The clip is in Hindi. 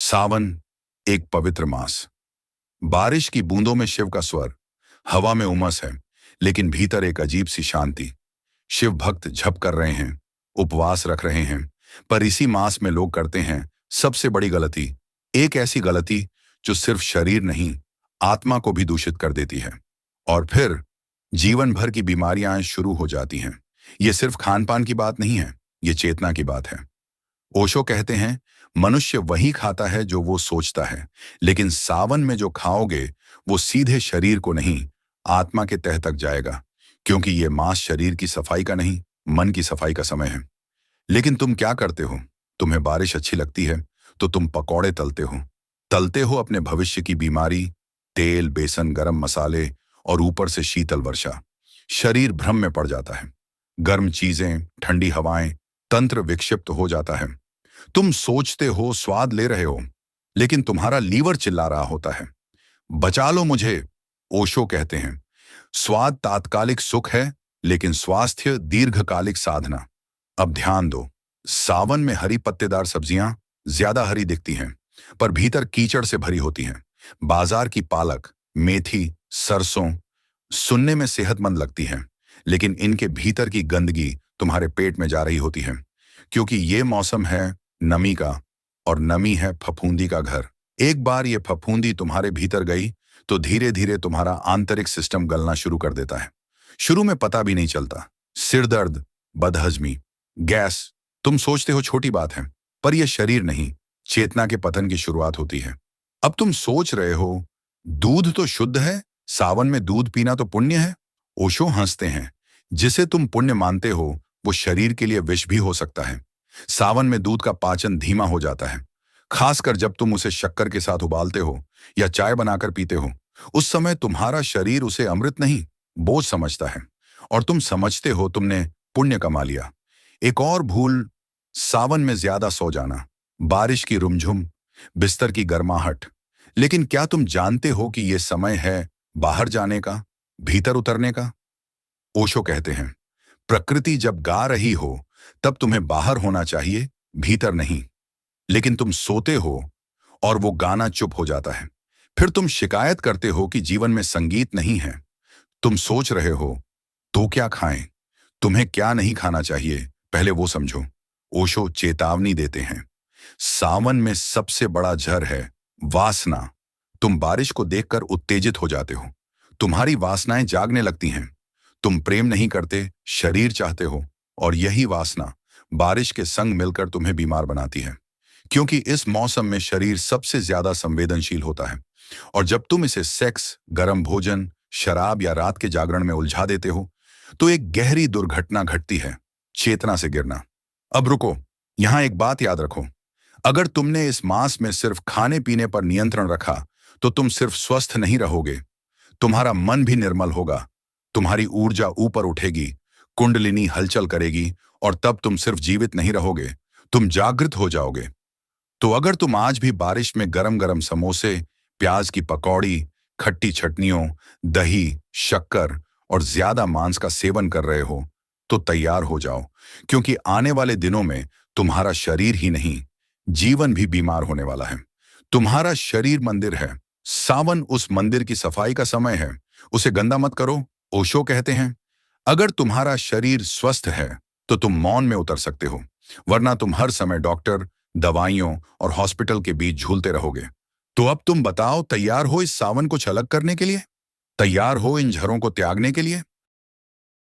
सावन, एक पवित्र मास। बारिश की बूंदों में शिव का स्वर, हवा में उमस है, लेकिन भीतर एक अजीब सी शांति। शिव भक्त जप कर रहे हैं, उपवास रख रहे हैं, पर इसी मास में लोग करते हैं सबसे बड़ी गलती। एक ऐसी गलती जो सिर्फ शरीर नहीं, आत्मा को भी दूषित कर देती है। और फिर जीवन भर की बीमारियां शुरू हो जाती हैं। ये सिर्फ खान पान की बात नहीं है, ये चेतना की बात है। ओशो कहते हैं, मनुष्य वही खाता है जो वो सोचता है, लेकिन सावन में जो खाओगे वो सीधे शरीर को नहीं, आत्मा के तह तक जाएगा, क्योंकि ये मांस शरीर की सफाई का नहीं, मन की सफाई का समय है। लेकिन तुम क्या करते हो? तुम्हें बारिश अच्छी लगती है तो तुम पकौड़े तलते हो अपने भविष्य की बीमारी, तेल, बेसन, गरम मसाले और ऊपर से शीतल वर्षा। शरीर भ्रम में पड़ जाता है। गर्म चीजें, ठंडी हवाएं, तंत्र विक्षिप्त हो जाता है। तुम सोचते हो, स्वाद ले रहे हो, लेकिन तुम्हारा लीवर चिल्ला रहा होता है, बचा लो मुझे। ओशो कहते हैं, स्वाद तात्कालिक सुख है, लेकिन स्वास्थ्य दीर्घकालिक साधना। अब ध्यान दो, सावन में हरी पत्तेदार सब्जियां ज्यादा हरी दिखती हैं, पर भीतर कीचड़ से भरी होती हैं। बाजार की पालक, मेथी, सरसों सुनने में सेहतमंद लगती हैं, लेकिन इनके भीतर की गंदगी तुम्हारे पेट में जा रही होती है, क्योंकि ये मौसम है नमी का, और नमी है फफूंदी का घर। एक बार ये फफूंदी तुम्हारे भीतर गई तो धीरे धीरे तुम्हारा आंतरिक सिस्टम गलना शुरू कर देता है। शुरू में पता भी नहीं चलता, सिर दर्द, बदहजमी, गैस। तुम सोचते हो छोटी बात है, पर यह शरीर नहीं, चेतना के पतन की शुरुआत होती है। अब तुम सोच रहे हो, दूध तो शुद्ध है, सावन में दूध पीना तो पुण्य है। ओशो हंसते हैं, जिसे तुम पुण्य मानते हो वो शरीर के लिए विष भी हो सकता है। सावन में दूध का पाचन धीमा हो जाता है, खासकर जब तुम उसे शक्कर के साथ उबालते हो या चाय बनाकर पीते हो। उस समय तुम्हारा शरीर उसे अमृत नहीं, बोझ समझता है, और तुम समझते हो तुमने पुण्य कमा लिया। एक और भूल, सावन में ज्यादा सो जाना, बारिश की रुमझुम, बिस्तर की गर्माहट। लेकिन क्या तुम जानते हो कि यह समय है बाहर जाने का, भीतर उतरने का? ओशो कहते हैं, प्रकृति जब गा रही हो तब तुम्हें बाहर होना चाहिए, भीतर नहीं। लेकिन तुम सोते हो और वो गाना चुप हो जाता है। फिर तुम शिकायत करते हो कि जीवन में संगीत नहीं है। तुम सोच रहे हो, तो क्या खाएं? तुम्हें क्या नहीं खाना चाहिए, पहले वो समझो। ओशो चेतावनी देते हैं, सावन में सबसे बड़ा जहर है वासना। तुम बारिश को देखकर उत्तेजित हो जाते हो, तुम्हारी वासनाएं जागने लगती हैं। तुम प्रेम नहीं करते, शरीर चाहते हो, और यही वासना बारिश के संग मिलकर तुम्हें बीमार बनाती है, क्योंकि इस मौसम में शरीर सबसे ज्यादा संवेदनशील होता है। और जब तुम इसे सेक्स, गर्म भोजन, शराब या रात के जागरण में उलझा देते हो, तो एक गहरी दुर्घटना घटती है, चेतना से गिरना। अब रुको, यहां एक बात याद रखो, अगर तुमने इस मास में सिर्फ खाने पीने पर नियंत्रण रखा तो तुम सिर्फ स्वस्थ नहीं रहोगे, तुम्हारा मन भी निर्मल होगा, तुम्हारी ऊर्जा ऊपर उठेगी, कुंडलिनी हलचल करेगी, और तब तुम सिर्फ जीवित नहीं रहोगे, तुम जागृत हो जाओगे। तो अगर तुम आज भी बारिश में गरम गरम समोसे, प्याज की पकौड़ी, खट्टी चटनियों, दही, शक्कर और ज्यादा मांस का सेवन कर रहे हो, तो तैयार हो जाओ, क्योंकि आने वाले दिनों में तुम्हारा शरीर ही नहीं, जीवन भी बीमार होने वाला है। तुम्हारा शरीर मंदिर है, सावन उस मंदिर की सफाई का समय है, उसे गंदा मत करो। ओशो कहते हैं, अगर तुम्हारा शरीर स्वस्थ है तो तुम मौन में उतर सकते हो, वरना तुम हर समय डॉक्टर, दवाइयों और हॉस्पिटल के बीच झूलते रहोगे। तो अब तुम बताओ, तैयार हो इस सावन को छलक करने के लिए? तैयार हो इन झरों को त्यागने के लिए?